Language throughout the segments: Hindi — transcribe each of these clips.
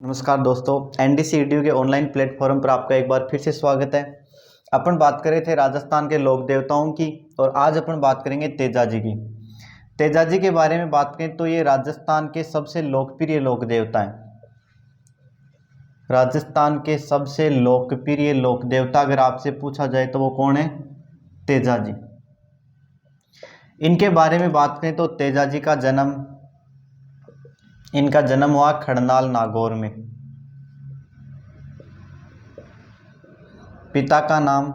नमस्कार दोस्तों, एनडीसी ईडीयू के ऑनलाइन प्लेटफॉर्म पर आपका एक बार फिर से स्वागत है। अपन बात कर रहे थे राजस्थान के लोक देवताओं की और आज अपन बात करेंगे तेजाजी की। तेजाजी के बारे में बात करें तो ये राजस्थान के सबसे लोकप्रिय लोक देवता हैं। राजस्थान के सबसे लोकप्रिय लोक देवता अगर आपसे पूछा जाए तो वो कौन है? तेजाजी। इनके बारे में बात करें तो तेजाजी का इनका जन्म हुआ खड़नाल नागौर में। पिता का नाम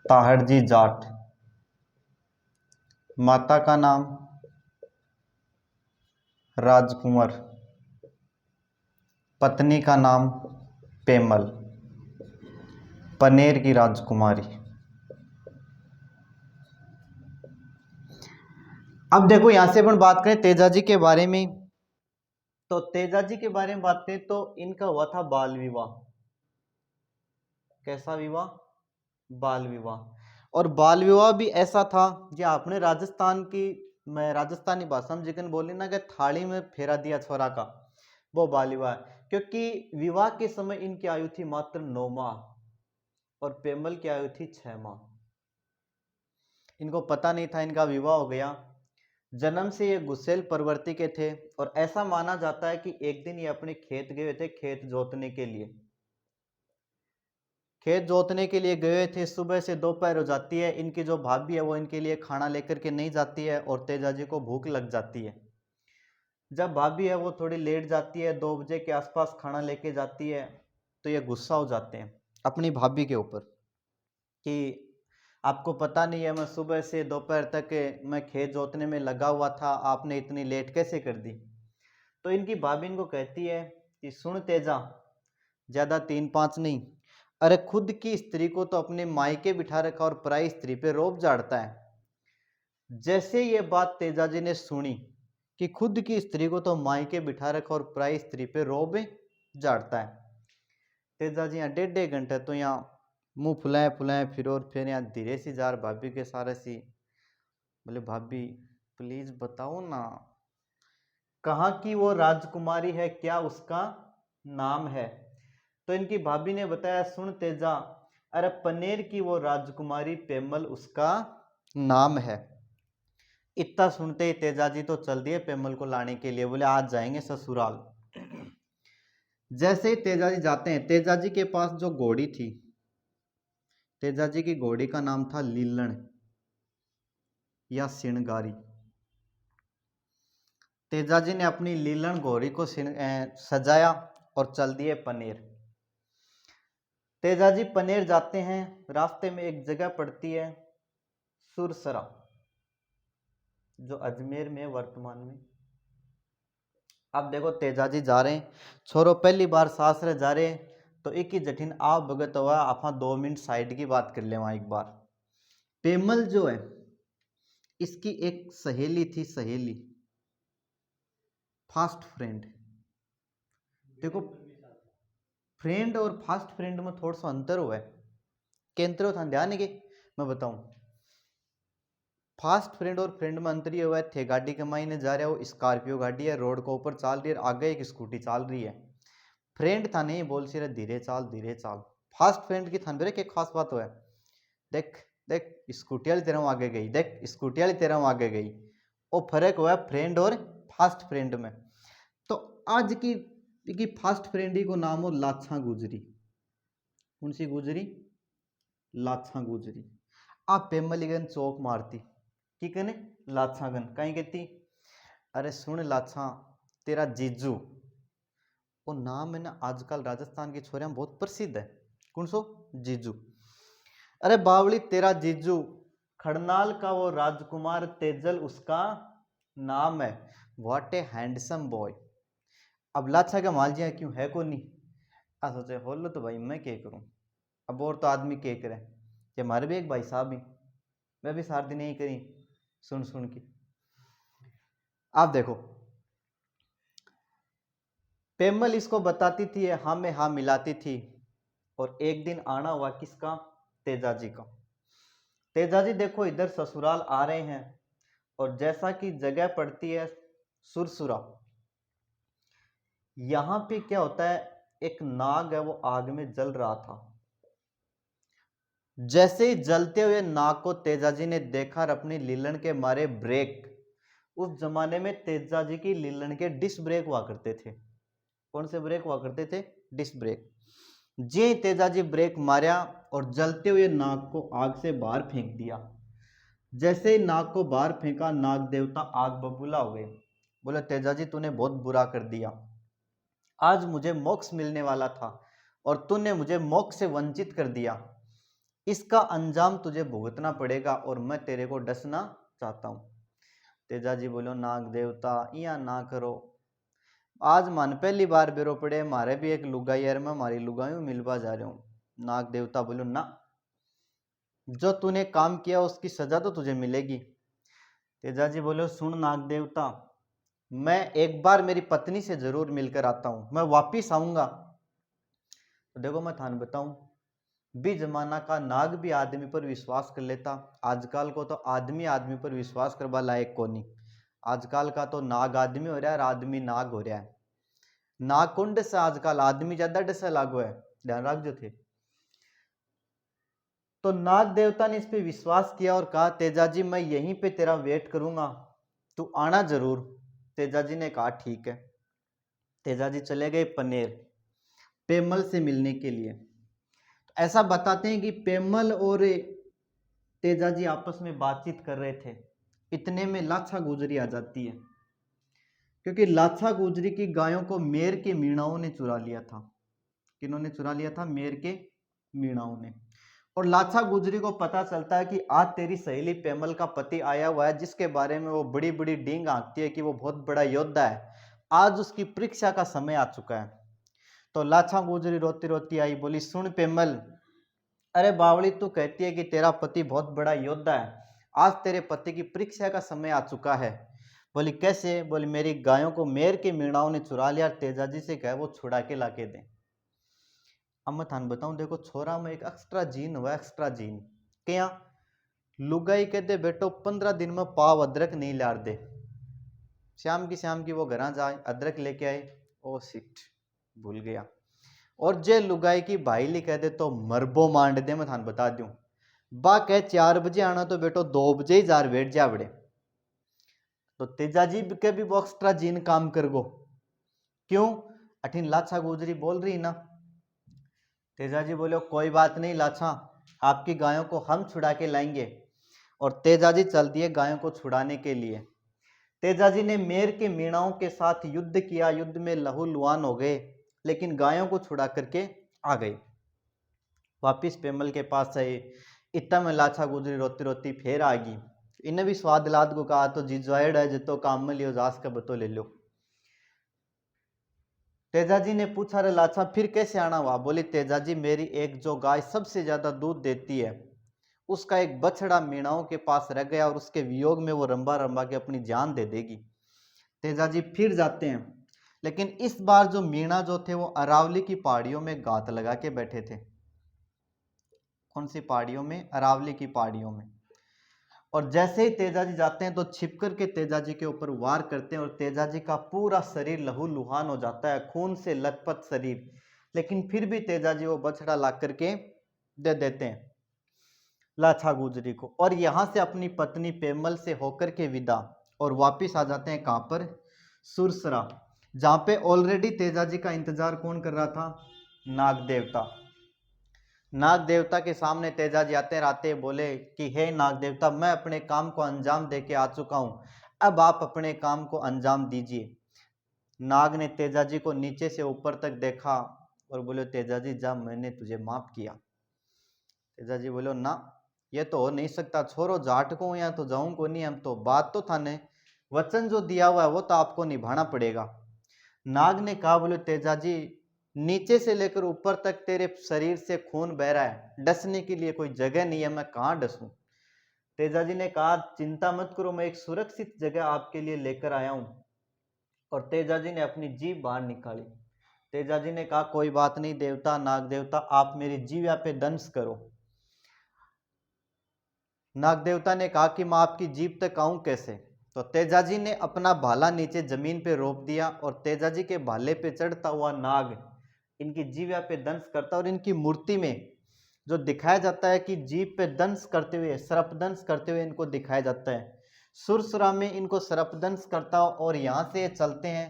ताहड़जी जाट, माता का नाम राजकुंवर, पत्नी का नाम पेमल, पनेर की राजकुमारी। अब देखो यहां से अपन बात करें तेजाजी के बारे में, तो तेजाजी के बारे में बात करें तो इनका हुआ था बाल विवाह। कैसा विवाह? बाल विवाह। और बाल विवाह भी ऐसा था जो आपने राजस्थान की, मैं राजस्थानी भाषा में जिकन बोली ना कि थाली में फेरा दिया छोरा का, वो बाल विवाह। क्योंकि विवाह के समय इनकी आयु थी मात्र 9 माह और पेमल की आयु थी 6 माह। इनको पता नहीं था इनका विवाह हो गया। जन्म से ये गुस्सेल प्रवृत्ति के थे और ऐसा माना जाता है कि एक दिन ये अपने खेत गए थे, खेत जोतने के लिए। खेत जोतने के लिए गए थे, सुबह से दोपहर हो जाती है। इनकी जो भाभी है वो इनके लिए खाना लेकर के नहीं जाती है और तेजाजी को भूख लग जाती है। जब भाभी है वो थोड़ी लेट जाती है, 2 बजे के आसपास खाना लेके जाती है, तो ये गुस्सा हो जाते हैं अपनी भाभी के ऊपर कि आपको पता नहीं है मैं सुबह से दोपहर तक मैं खेत जोतने में लगा हुआ था, आपने इतनी लेट कैसे कर दी। तो इनकी भाभी इनको कहती है कि सुन तेजा, ज्यादा 3-5 नहीं, अरे खुद की स्त्री को तो अपने मायके बिठा रखा और पराई स्त्री पे रोब झाड़ता है। जैसे ये बात तेजाजी ने सुनी कि खुद की स्त्री को तो मायके बिठा रखा और पराई स्त्री पे रोब झाड़ता है, तेजाजी यहाँ 1.5 घंटे तो यहाँ मुंह फुलाए फुलाए फिर यहाँ धीरे सी जार भाभी के सारे सी बोले, भाभी प्लीज बताओ ना कहाँ की वो राजकुमारी है, क्या उसका नाम है। तो इनकी भाभी ने बताया, सुन तेजा, अरे पनेर की वो राजकुमारी पेमल उसका नाम है। इतना सुनते ही तेजाजी तो चल दिए पेमल को लाने के लिए, बोले आज जाएंगे ससुराल। जैसे ही तेजाजी जाते हैं, तेजाजी के पास जो घोड़ी थी, तेजाजी की घोड़ी का नाम था लीलण या सिणगारी। तेजाजी ने अपनी लीलण घोड़ी को सजाया और चल दिए पनेर। तेजाजी पनेर जाते हैं, रास्ते में एक जगह पड़ती है सुरसरा, जो अजमेर में वर्तमान में। अब देखो तेजाजी जा रहे हैं, छोरो पहली बार सासरे जा रहे हैं, तो एक ही जठिन आप भगत हुआ, आप 2 मिनट साइड की बात कर ले वहां एक बार। पेमल जो है इसकी एक सहेली थी, सहेली, फास्ट फ्रेंड। देखो फ्रेंड और फास्ट फ्रेंड में थोड़ा सा अंतर हुआ है, केंद्र था ध्यान है कि मैं बताऊं। फास्ट फ्रेंड और फ्रेंड में अंतर ये हुआ है, थे गाड़ी कमाईने जा रहा है, वो स्कॉर्पियो गाड़ी है, रोड के ऊपर चल रही है, आगे एक स्कूटी चल रही है। फ्रेंड था नहीं बोल सी रहे धीरे चाल धीरे चाल। फास्ट फ्रेंड की थान एक खास बात हुआ है, देख देख स्कूटी वाली तेरा आगे गई, देख स्कूटी वाली तेरा आगे गई। वो फर्क हुआ है फ्रेंड और फास्ट फ्रेंड में। तो आज की फास्ट फ्रेंड ही को नाम हो लाछा गुजरी। कौन सी गुजरी? लाछा गुजरी। आप पेमलीगन चौक मारती की कने लाछागन कहीं कहती, अरे सुन लाछा, तेरा जीजू, वो नाम है ना आजकल राजस्थान की छोरियां बहुत प्रसिद्ध है, कौन सो? जीजू। अरे बावली तेरा जीजू खड़नाल का वो राजकुमार तेजल उसका नाम है, व्हाट ए हैंडसम बॉय। अब लाछा का मालजिया क्यों है को नहीं, आ सोचे हो लो तो भाई मैं क्या करूं, अब और तो आदमी क्या करे, कि हमारे भी एक भाई साहब ही, मैं भी सार दिन यही करी सुन सुन के। आप देखो पेमल इसको बताती थी, हाँ में हाँ मिलाती थी, और एक दिन आना हुआ किसका? तेजाजी का। तेजाजी देखो इधर ससुराल आ रहे हैं और जैसा कि जगह पड़ती है सुरसुरा, यहाँ पे क्या होता है, एक नाग है वो आग में जल रहा था। जैसे ही जलते हुए नाग को तेजाजी ने देखा और अपनी लीलन के मारे ब्रेक, उस जमाने में तेजाजी की लीलन के डिस्क ब्रेक हुआ करते थे। कौन से ब्रेक हुआ करते थे? Disc break. जी तेजाजी ब्रेक मारा और जलते हुए नाग को आग से बाहर फेंक दिया। जैसे ही नाग को बाहर फेंका, नाग देवता आग बबूला हो गए। बोले तेजाजी तूने बहुत बुरा कर दिया, आज मुझे मोक्ष मिलने वाला था और तूने मुझे मोक्ष से वंचित कर दिया। इसका अंजाम तुझे भुगतना पड़ेगा और मैं तेरे को डसना चाहता हूँ। तेजाजी बोलो नाग देवता या ना करो, आज मन पहली बार बेरो पड़े, मारे भी एक लुगाई यार, मैं मारी लुगाई मिलवा जा रहा हूँ। नाग देवता बोलो ना, जो तूने काम किया उसकी सजा तो तुझे मिलेगी। तेजाजी बोलो सुन नाग देवता, मैं एक बार मेरी पत्नी से जरूर मिलकर आता हूं, मैं वापिस आऊंगा। तो देखो मैं थान बताऊं, भी जमाना का नाग भी आदमी पर विश्वास कर लेता, आजकल को तो आदमी आदमी पर विश्वास करवा लायक को नहीं। आजकल का तो नाग आदमी हो रहा है और आदमी नाग हो रहा है। नाग कुंड से आजकल आदमी ज्यादा डसा लागू है, ध्यान रख जो थे। तो नाग देवता ने इस पे विश्वास किया और कहा तेजाजी मैं यहीं पे तेरा वेट करूंगा, तू आना जरूर। तेजाजी ने कहा ठीक है। तेजाजी चले गए पनेर पेमल से मिलने के लिए। तो ऐसा बताते हैं कि पेमल और तेजाजी आपस में बातचीत कर रहे थे, इतने में लाछा गुजरी आ जाती है, क्योंकि लाछा गुजरी की गायों को मेर के मीणाओं ने चुरा लिया था। किन्होंने चुरा लिया था? मेर के मीणाओं ने। और लाछा गुजरी को पता चलता है कि आज तेरी सहेली पेमल का पति आया हुआ है, जिसके बारे में वो बड़ी बड़ी डींग आंकती है कि वो बहुत बड़ा योद्धा है, आज उसकी परीक्षा का समय आ चुका है। तो लाछा गुजरी रोती रोती आई, बोली सुन पेमल, अरे बावली तू कहती है कि तेरा पति बहुत बड़ा योद्धा है, आज तेरे पति की परीक्षा का समय आ चुका है। बोली कैसे? बोली मेरी गायों को मेर के मीणाओं ने चुरा लिया, तेजाजी से कहे वो छुड़ा के लाके दे। अब मैं थान बताऊं, देखो छोरा में एक एक्स्ट्रा जीन हुआ, एक्स्ट्रा जीन क्या? लुगाई कहते बेटो 15 दिन में पाव अदरक नहीं लार दे। शाम की वो घर जाए अदरक लेके आए, ओ सिट भूल गया। और जे लुगाई की भाईली कह दे तो मरबो मांड दे, मैं थान बता दूं। बा कह 4 बजे आना तो बेटो 2 बजे ही जार बैठ जा बड़े। तो तेजाजी के भी वो एक्स्ट्रा जीन काम कर गो। क्यों? अठिन लाछा गुजरी बोल रही ना। तेजाजी बोले कोई बात नहीं लाछा, आपकी गायों को हम छुड़ा के लाएंगे। और तेजाजी चल दिए गायों को छुड़ाने के लिए। तेजाजी ने मेर के मीणाओं के साथ युद्ध किया, युद्ध में लहूलुहान हो गए, लेकिन गायों को छुड़ा करके आ गए। वापिस पेमल के पास आए, इतना में लाछा गुजरी रोती रोती फिर आ गई। इन्हें भी स्वाद लाद को कहा तो जिजवाइड है जितो काम में लियो जास का बतो ले लो। तेजाजी ने पूछा रे लाछा फिर कैसे आना हुआ? बोली तेजाजी मेरी एक जो गाय सबसे ज्यादा दूध देती है, उसका एक बछड़ा मीणाओं के पास रह गया और उसके वियोग में वो रंबा रंबा के अपनी जान दे देगी। तेजाजी फिर जाते हैं, लेकिन इस बार जो मीणा जो थे वो अरावली की पहाड़ियों में गात लगा के बैठे थे। कौन सी पहाड़ियों में? अरावली की पहाड़ियों में। और जैसे ही तेजाजी जाते हैं तो छिप कर के तेजाजी के ऊपर वार करते हैं और तेजाजी का पूरा शरीर लहूलुहान हो जाता है, खून से लथपथ शरीर। लेकिन फिर भी तेजाजी वो बछड़ा ला करके दे देते हैं लाछा गुजरी को, और यहां से अपनी पत्नी पेमल से होकर के विदा और वापिस आ जाते हैं। कहां पर? सुरसरा, जहां पे ऑलरेडी तेजाजी का इंतजार कौन कर रहा था? नाग देवता। नाग देवता के सामने तेजाजी आते रहते बोले कि हे नाग देवता, मैं अपने काम को अंजाम दे के आ चुका हूं, अब आप अपने काम को अंजाम दीजिए। नाग ने तेजाजी को नीचे से ऊपर तक देखा और बोले तेजाजी जा, मैंने तुझे माफ किया। तेजाजी बोलो ना, ये तो हो नहीं सकता, छोरो जाट को या तो जाऊं को नहीं, हम तो बात तो था ने वचन जो दिया हुआ है वो तो आपको निभाना पड़ेगा। नाग ने कहा बोले तेजाजी नीचे से लेकर ऊपर तक तेरे शरीर से खून बह रहा है, डसने के लिए कोई जगह नहीं है, मैं कहां डसूं? तेजाजी ने कहा चिंता मत करो, मैं एक सुरक्षित जगह आपके लिए लेकर आया हूं। और तेजाजी ने अपनी जीभ बाहर निकाली। तेजाजी ने कहा कोई बात नहीं देवता, नाग देवता, आप मेरी जीवा पे दंश करो। नाग देवता ने कहा कि मैं आपकी जीभ तक आऊं कैसे? तो तेजाजी ने अपना भाला नीचे जमीन पे रोप दिया और तेजाजी के भाले पे चढ़ता हुआ नाग इनकी जीवा पे दंश करता और इनकी मूर्ति में जो दिखाया जाता है कि जीभ पे दंश करते हुए सर्पदंश करते हुए इनको दिखाया जाता है। सुरसुरा में इनको सर्पदंश करता और यहाँ से ये चलते हैं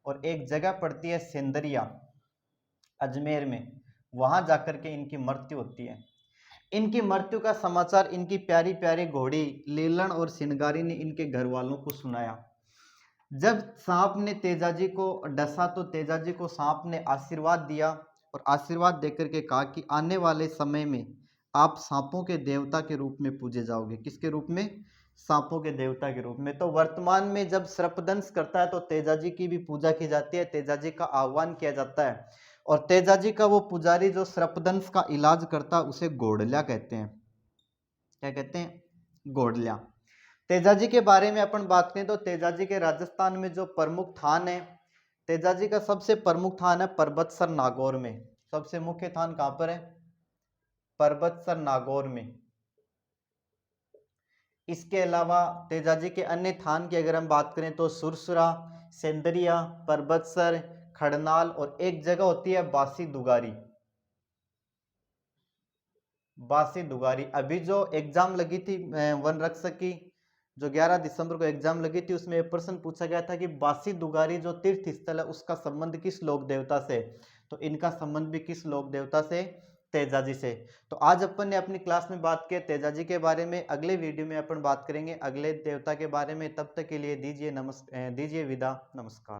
और एक जगह पड़ती है सेंदरिया अजमेर में, वहां जाकर के इनकी मृत्यु होती है। इनकी मृत्यु का समाचार इनकी प्यारी प्यारी घोड़ी लीलन और सिनगारी ने इनके घर वालों को सुनाया। जब सांप ने तेजाजी को डसा तो तेजाजी को सांप ने आशीर्वाद दिया और आशीर्वाद देकर के कहा कि आने वाले समय में आप सांपों के देवता के रूप में पूजे जाओगे। किसके रूप में? सांपों के देवता के रूप में। तो वर्तमान में जब सर्पदंश करता है तो तेजाजी की भी पूजा की जाती है, तेजाजी का आह्वान किया जाता है और तेजाजी का वो पुजारी जो सर्पदंश का इलाज करता है उसे घोड़ल्या कहते हैं। क्या कहते हैं? घोड़ल्या। तेजाजी के बारे में अपन बात करें तो तेजाजी के राजस्थान में जो प्रमुख थान है, तेजाजी का सबसे प्रमुख थान है परबतसर नागौर में। सबसे मुख्य थान कहां पर है? परबतसर नागौर में। इसके अलावा तेजाजी के अन्य थान की अगर हम बात करें तो सुरसुरा, सेंदरिया, परबतसर, खड़नाल और एक जगह होती है बासी दुगारी। बासी दुगारी अभी जो एग्जाम लगी थी वन रक्षक की, जो 11 दिसंबर को एग्जाम लगी थी, उसमें एक प्रश्न पूछा गया था कि बासी दुगारी जो तीर्थ स्थल है उसका संबंध किस लोक देवता से? तो इनका संबंध भी किस लोक देवता से? तेजाजी से। तो आज अपन ने अपनी क्लास में बात की तेजाजी के बारे में। अगले वीडियो में अपन बात करेंगे अगले देवता के बारे में। तब तक के लिए दीजिए विदा। नमस्कार।